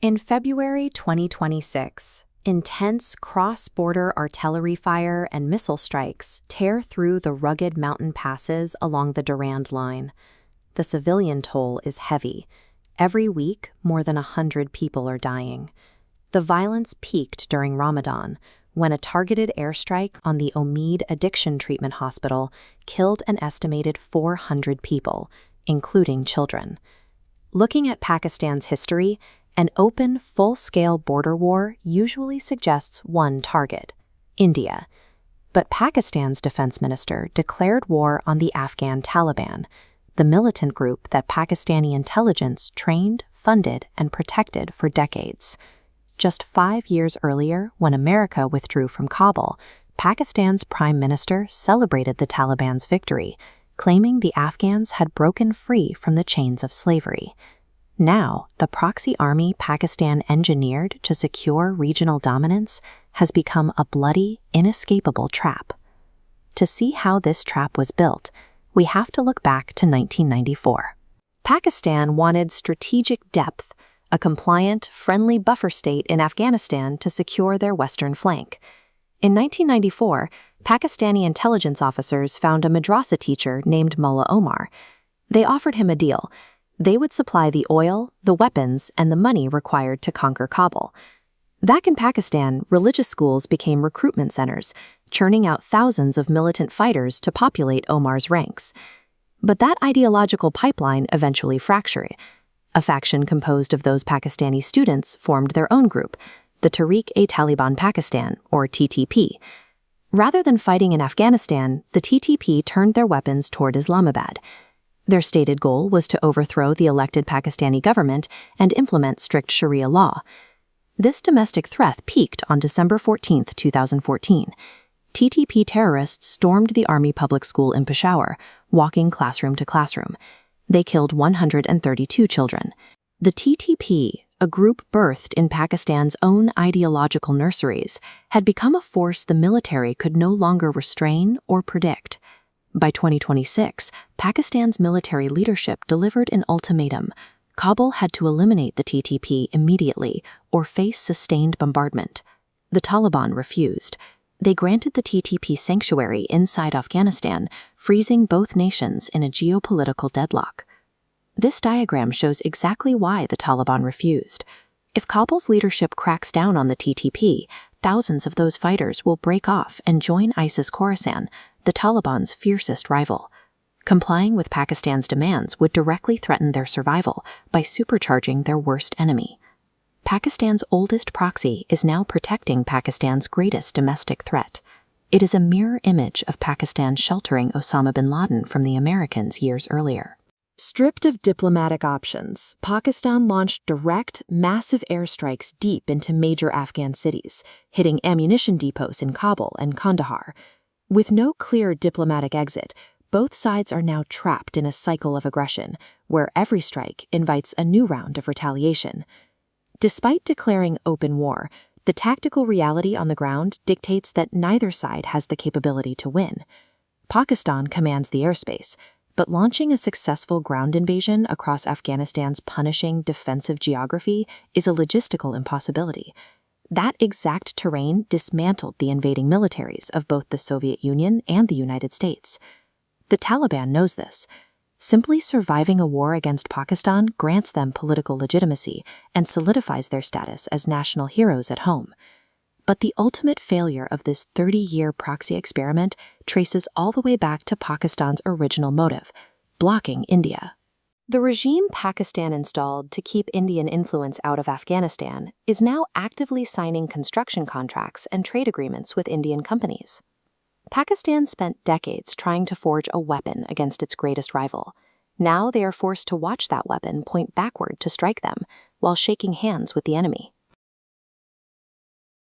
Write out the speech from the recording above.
In February 2026, intense cross-border artillery fire and missile strikes tear through the rugged mountain passes along the Durand Line. The civilian toll is heavy. Every week, more than 100 people are dying. The violence peaked during Ramadan, when a targeted airstrike on the Omid Addiction Treatment Hospital killed an estimated 400 people, including children. Looking at Pakistan's history, an open, full-scale border war usually suggests one target: India. But Pakistan's defense minister declared war on the Afghan Taliban, the militant group that Pakistani intelligence trained, funded, and protected for decades. Just 5 years earlier, when America withdrew from Kabul, Pakistan's prime minister celebrated the Taliban's victory, claiming the Afghans had broken free from the chains of slavery. Now, the proxy army Pakistan engineered to secure regional dominance has become a bloody, inescapable trap. To see how this trap was built, we have to look back to 1994. Pakistan wanted strategic depth, a compliant, friendly buffer state in Afghanistan to secure their western flank. In 1994, Pakistani intelligence officers found a madrasa teacher named Mullah Omar. They offered him a deal. They would supply the oil, the weapons, and the money required to conquer Kabul. Back in Pakistan, religious schools became recruitment centers, churning out thousands of militant fighters to populate Omar's ranks. But that ideological pipeline eventually fractured. A faction composed of those Pakistani students formed their own group, the Tehreek-e-Taliban Pakistan, or TTP. Rather than fighting in Afghanistan, the TTP turned their weapons toward Islamabad. Their stated goal was to overthrow the elected Pakistani government and implement strict Sharia law. This domestic threat peaked on December 14, 2014. TTP terrorists stormed the Army Public School in Peshawar, walking classroom to classroom. They killed 132 children. The TTP, a group birthed in Pakistan's own ideological nurseries, had become a force the military could no longer restrain or predict. By 2026, Pakistan's military leadership delivered an ultimatum. Kabul had to eliminate the TTP immediately or face sustained bombardment. The Taliban refused. They granted the TTP sanctuary inside Afghanistan, freezing both nations in a geopolitical deadlock. This diagram shows exactly why the Taliban refused. If Kabul's leadership cracks down on the TTP, thousands of those fighters will break off and join ISIS-Khorasan, the Taliban's fiercest rival. Complying with Pakistan's demands would directly threaten their survival by supercharging their worst enemy. Pakistan's oldest proxy is now protecting Pakistan's greatest domestic threat. It is a mirror image of Pakistan sheltering Osama bin Laden from the Americans years earlier. Stripped of diplomatic options, Pakistan launched direct, massive airstrikes deep into major Afghan cities, hitting ammunition depots in Kabul and Kandahar. With no clear diplomatic exit, both sides are now trapped in a cycle of aggression, where every strike invites a new round of retaliation. Despite declaring open war, the tactical reality on the ground dictates that neither side has the capability to win. Pakistan commands the airspace, but launching a successful ground invasion across Afghanistan's punishing defensive geography is a logistical impossibility. That exact terrain dismantled the invading militaries of both the Soviet Union and the United States. The Taliban knows this. Simply surviving a war against Pakistan grants them political legitimacy and solidifies their status as national heroes at home. But the ultimate failure of this 30-year proxy experiment traces all the way back to Pakistan's original motive: blocking India. The regime Pakistan installed to keep Indian influence out of Afghanistan is now actively signing construction contracts and trade agreements with Indian companies. Pakistan spent decades trying to forge a weapon against its greatest rival. Now they are forced to watch that weapon point backward to strike them, while shaking hands with the enemy.